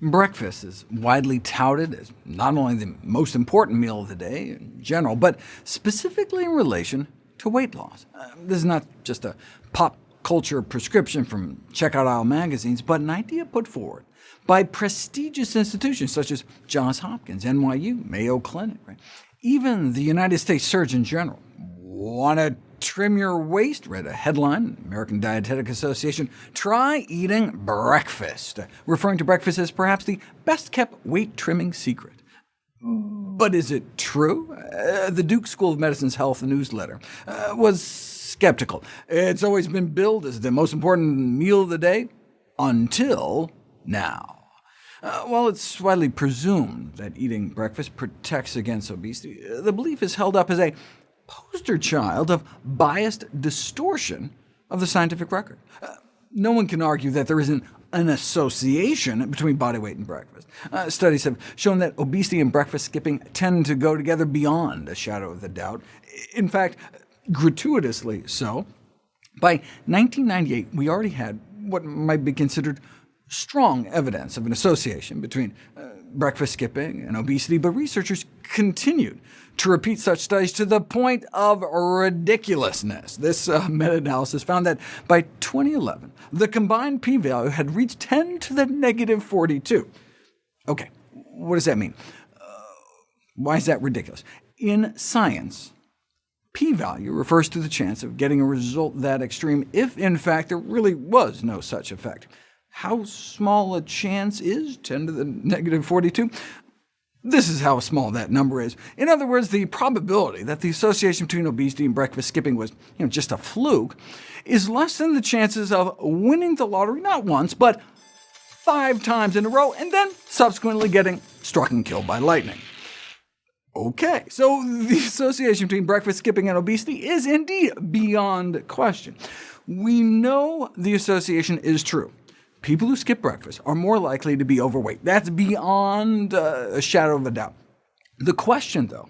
Breakfast is widely touted as not only the most important meal of the day in general, but specifically in relation to weight loss. This is not just a pop culture prescription from checkout aisle magazines, but an idea put forward by prestigious institutions such as Johns Hopkins, NYU, Mayo Clinic. Right? Even the United States Surgeon General. Want to trim your waist? Read a headline, American Dietetic Association, try eating breakfast, referring to breakfast as perhaps the best-kept weight-trimming secret. But is it true? The Duke School of Medicine's health newsletter was skeptical. It's always been billed as the most important meal of the day, until now. While it's widely presumed that eating breakfast protects against obesity, the belief is held up as a poster child of biased distortion of the scientific record. No one can argue that there isn't an association between body weight and breakfast. Studies have shown that obesity and breakfast skipping tend to go together beyond a shadow of a doubt. In fact, gratuitously so. By 1998, we already had what might be considered strong evidence of an association between breakfast skipping and obesity, but researchers continued to repeat such studies to the point of ridiculousness. This meta-analysis found that by 2011, the combined p-value had reached 10 to the negative 42. OK, what does that mean? Why is that ridiculous? In science, p-value refers to the chance of getting a result that extreme if, in fact, there really was no such effect. How small a chance is 10 to the negative 42? This is how small that number is. In other words, the probability that the association between obesity and breakfast skipping was just a fluke is less than the chances of winning the lottery not once, but 5 times in a row, and then subsequently getting struck and killed by lightning. OK, so the association between breakfast skipping and obesity is indeed beyond question. We know the association is true. People who skip breakfast are more likely to be overweight. That's beyond a shadow of a doubt. The question, though,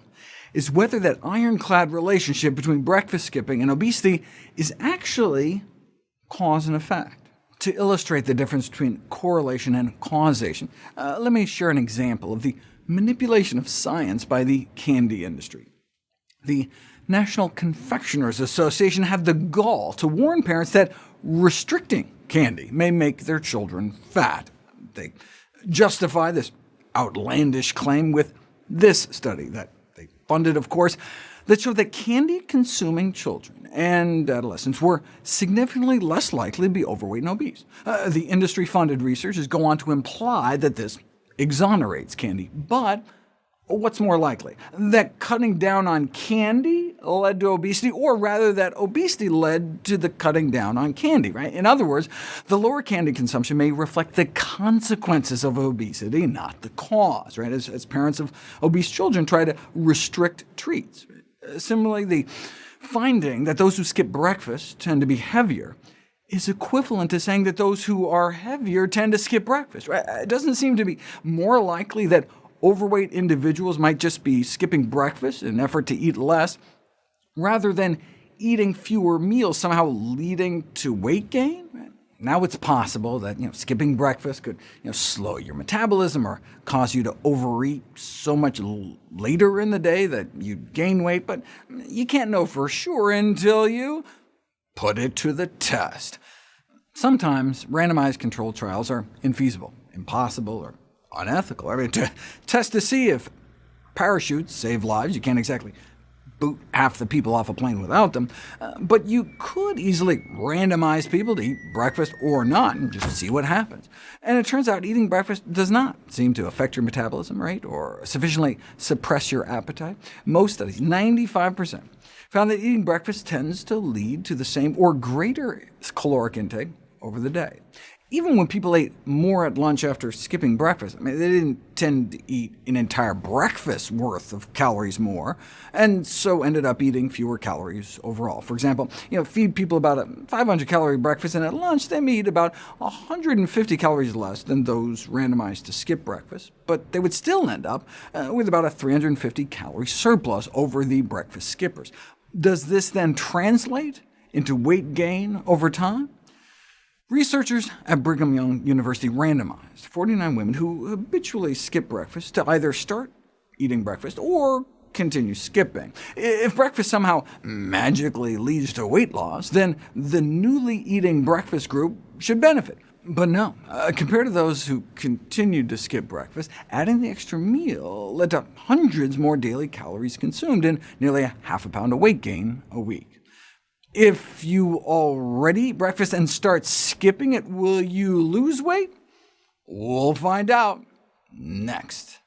is whether that ironclad relationship between breakfast skipping and obesity is actually cause and effect. To illustrate the difference between correlation and causation, let me share an example of the manipulation of science by the candy industry. The National Confectioners Association had the gall to warn parents that restricting candy may make their children fat. They justify this outlandish claim with this study that they funded, of course, that showed that candy-consuming children and adolescents were significantly less likely to be overweight and obese. The industry-funded researchers go on to imply that this exonerates candy, but what's more likely? That cutting down on candy led to obesity, or rather that obesity led to the cutting down on candy, right? In other words, the lower candy consumption may reflect the consequences of obesity, not the cause, right? As parents of obese children try to restrict treats. Similarly, the finding that those who skip breakfast tend to be heavier is equivalent to saying that those who are heavier tend to skip breakfast, right? It doesn't seem to be more likely that overweight individuals might just be skipping breakfast in an effort to eat less, rather than eating fewer meals somehow leading to weight gain. Now it's possible that skipping breakfast could slow your metabolism or cause you to overeat so much later in the day that you gain weight, but you can't know for sure until you put it to the test. Sometimes randomized controlled trials are infeasible, impossible, or unethical. I mean, to test to see if parachutes save lives, you can't exactly boot half the people off a plane without them, but you could easily randomize people to eat breakfast or not, and just see what happens. And it turns out eating breakfast does not seem to affect your metabolism rate or sufficiently suppress your appetite. Most studies, 95%, found that eating breakfast tends to lead to the same or greater caloric intake over the day. Even when people ate more at lunch after skipping breakfast, they didn't tend to eat an entire breakfast worth of calories more, and so ended up eating fewer calories overall. For example, feed people about a 500-calorie breakfast, and at lunch they may eat about 150 calories less than those randomized to skip breakfast, but they would still end up with about a 350-calorie surplus over the breakfast skippers. Does this then translate into weight gain over time? Researchers at Brigham Young University randomized 49 women who habitually skip breakfast to either start eating breakfast or continue skipping. If breakfast somehow magically leads to weight loss, then the newly eating breakfast group should benefit. But no, compared to those who continued to skip breakfast, adding the extra meal led to hundreds more daily calories consumed and nearly a half a pound of weight gain a week. If you already eat breakfast and start skipping it, will you lose weight? We'll find out next.